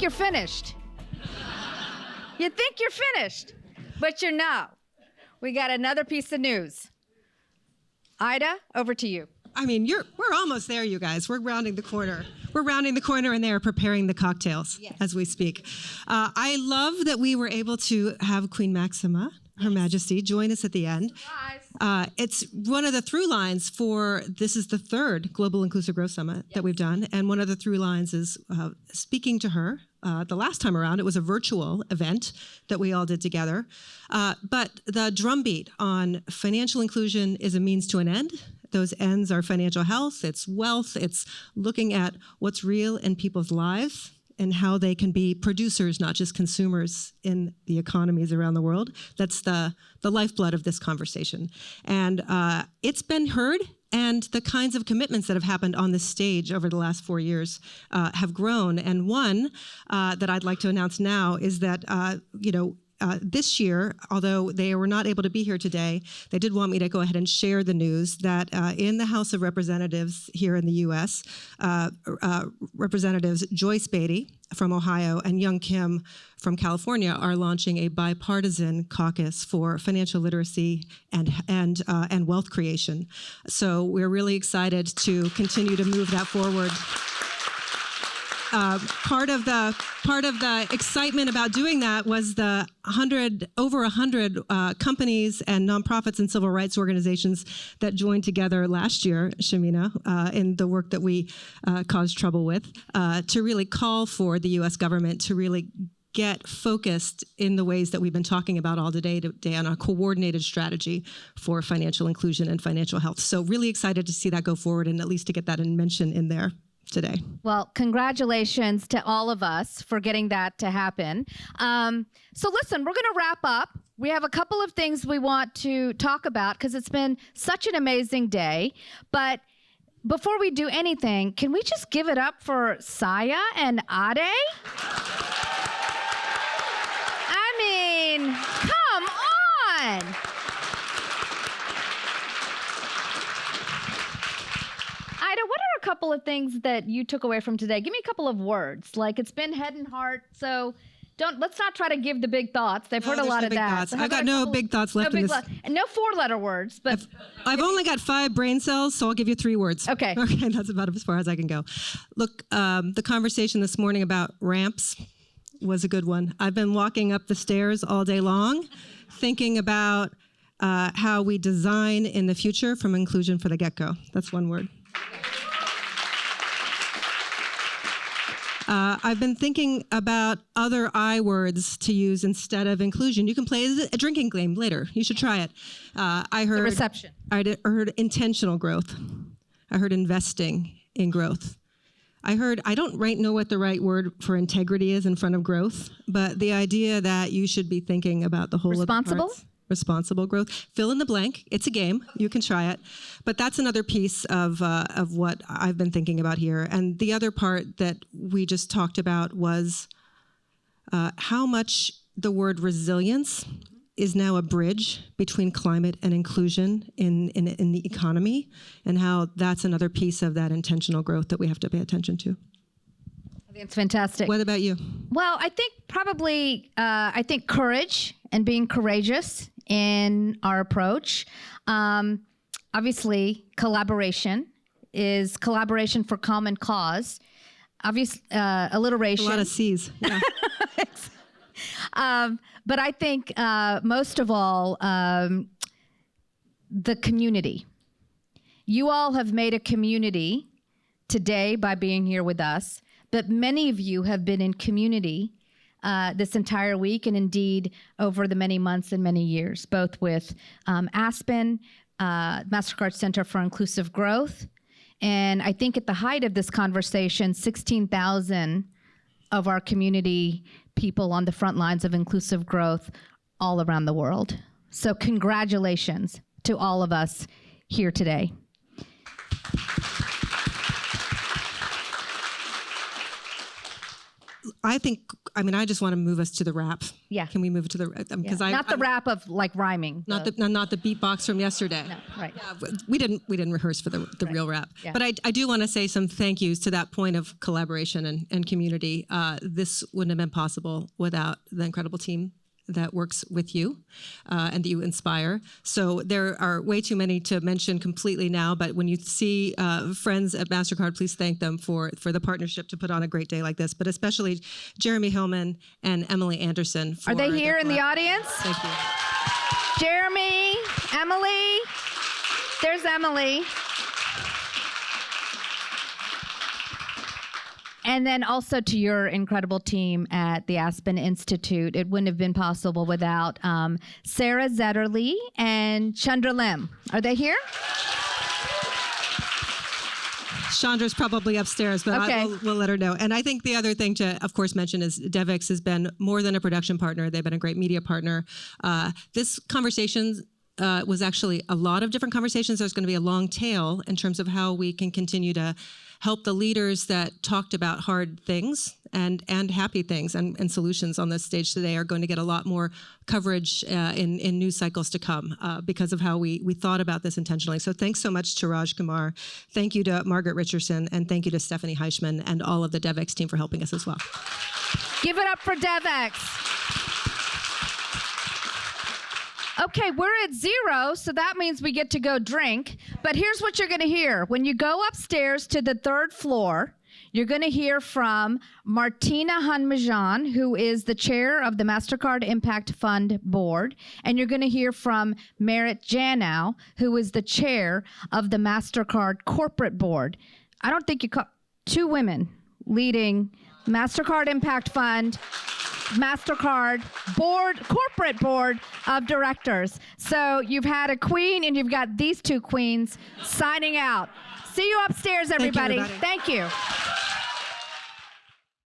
you're finished. You think you're finished, but you're not. We got another piece of news. Ida, over to you. I mean, we're almost there, you guys. We're rounding the corner. We're rounding the corner, and they are preparing the cocktails as we speak. I love that we were able to have Queen Maxima, Her Majesty, join us at the end. It's one of the through lines for, this is the third Global Inclusive Growth Summit that we've done, and one of the through lines is speaking to her. The last time around, it was a virtual event that we all did together. But the drumbeat on financial inclusion is a means to an end. Those ends are financial health, it's wealth, it's looking at what's real in people's lives and how they can be producers, not just consumers in the economies around the world. That's the lifeblood of this conversation. And it's been heard, and the kinds of commitments that have happened on this stage over the last 4 years have grown. And one that I'd like to announce now is that, this year, although they were not able to be here today, they did want me to go ahead and share the news that in the House of Representatives here in the U.S., Representatives Joyce Beatty from Ohio and Young Kim from California are launching a bipartisan caucus for financial literacy and wealth creation. So we're really excited to continue to move that forward. Part of the excitement about doing that was the over 100 companies and nonprofits and civil rights organizations that joined together last year, Shamina, in the work that we caused trouble with, to really call for the U.S. government to really get focused in the ways that we've been talking about all today on a coordinated strategy for financial inclusion and financial health. So really excited to see that go forward and at least to get that mention in there today. Well, congratulations to all of us for getting that to happen. So listen, we're going to wrap up. We have a couple of things we want to talk about because it's been such an amazing day. But before we do anything, can we just give it up for Saya and Ade? I mean, come on. Ida, what are a couple of things that you took away from today? Give me a couple of words. Like, it's been head and heart, so let's not try to give the big thoughts. They've heard a lot of that. So I've got no big thoughts left in this. And no 4-letter words, but I've only got 5 brain cells, so I'll give you 3 words. Okay. Okay, that's about as far as I can go. Look, the conversation this morning about ramps was a good one. I've been walking up the stairs all day long, thinking about how we design in the future from inclusion for the get-go. That's one word. I've been thinking about other I words to use instead of inclusion. You can play a drinking game later. You should try it. I heard reception. I heard intentional growth. I heard investing in growth. I don't know what the right word for integrity is in front of growth, but the idea that you should be thinking about the whole responsible? of the parts. Responsible growth. Fill in the blank. It's a game. You can try it. But that's another piece of what I've been thinking about here. And the other part that we just talked about was how much the word resilience is now a bridge between climate and inclusion in the economy, and how that's another piece of that intentional growth that we have to pay attention to. I think it's fantastic. What about you? Well, I think probably, courage and being courageous in our approach. Obviously, collaboration is collaboration for common cause. Obviously, alliteration. A lot of C's. Yeah. But I think most of all, the community. You all have made a community today by being here with us, but many of you have been in community this entire week, and indeed over the many months and many years, both with Aspen, Mastercard Center for Inclusive Growth. And I think at the height of this conversation, 16,000 of our community people on the front lines of inclusive growth all around the world. So congratulations to all of us here today. I just want to move us to the rap. Yeah. Can we move it to the, because Not the rap of like rhyming. not the beatbox from yesterday. No, right. We didn't rehearse for the real rap. Yeah. But I do want to say some thank yous to that point of collaboration and community. This wouldn't have been possible without the incredible team that works with you and that you inspire. So there are way too many to mention completely now, but when you see friends at Mastercard, please thank them for the partnership to put on a great day like this, but especially Jeremy Hillman and Emily Anderson. Are they here in the audience? Thank you. Jeremy, Emily. There's Emily. And then also to your incredible team at the Aspen Institute. It wouldn't have been possible without Sarah Zetterly and Chandra Lim. Are they here? Chandra's probably upstairs, but Okay. we'll let her know. And I think the other thing to, of course, mention is DevX has been more than a production partner. They've been a great media partner. This conversation was actually a lot of different conversations. There's going to be a long tail in terms of how we can continue to help the leaders that talked about hard things and happy things and solutions on this stage today are going to get a lot more coverage in news cycles to come because of how we thought about this intentionally. So thanks so much to Raj Kumar. Thank you to Margaret Richardson, and thank you to Stephanie Heichman and all of the DevX team for helping us as well. Give it up for DevX. Okay, we're at 0, so that means we get to go drink. But here's what you're going to hear. When you go upstairs to the 3rd floor, you're going to hear from Martina Hanmajan, who is the chair of the Mastercard Impact Fund Board. And you're going to hear from Merit Janow, who is the chair of the Mastercard Corporate Board. I don't think you call 2 women leading Mastercard Impact Fund, Mastercard board, corporate board of directors. So you've had a queen and you've got these 2 queens signing out. See you upstairs, everybody. Thank you, everybody. Thank you.